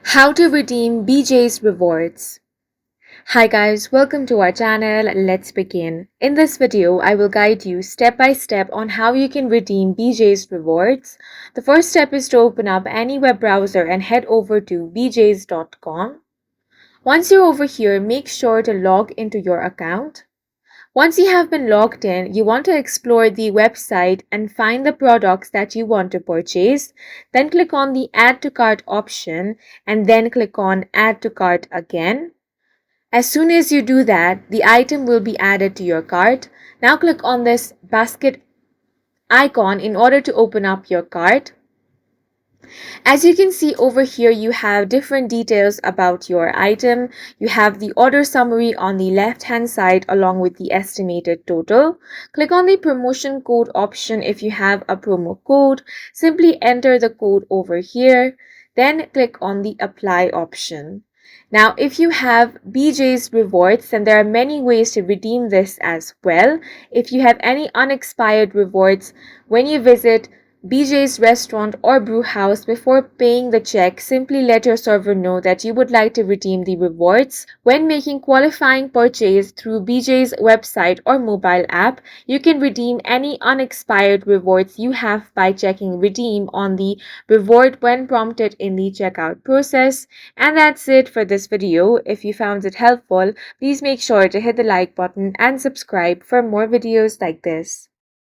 How to redeem BJ's rewards. Hi guys, welcome to our channel. Let's begin. In this video, I will guide you step by step on how you can redeem BJ's rewards. The first step is to open up any web browser and head over to bjs.com. Once you're over here, make sure to log into your account. Once you have been logged in, you want to explore the website and find the products that you want to purchase. Then click on the Add to Cart option and then click on Add to Cart again. As soon as you do that, the item will be added to your cart. Now click on this basket icon in order to open up your cart. As you can see over here, you have different details about your item. You have the order summary on the left hand side along with the estimated total. Click on the promotion code option if you have a promo code. Simply enter the code over here. Then click on the apply option. Now, if you have BJ's rewards, then there are many ways to redeem this as well. If you have any unexpired rewards, when you visit BJ's restaurant or brew house, before paying the check, simply let your server know that you would like to redeem the rewards. When making qualifying purchase through BJ's website or mobile app, you can redeem any unexpired rewards you have by checking redeem on the reward when prompted in the checkout process. And that's it for this video. If you found it helpful, please make sure to hit the like button and subscribe for more videos like this.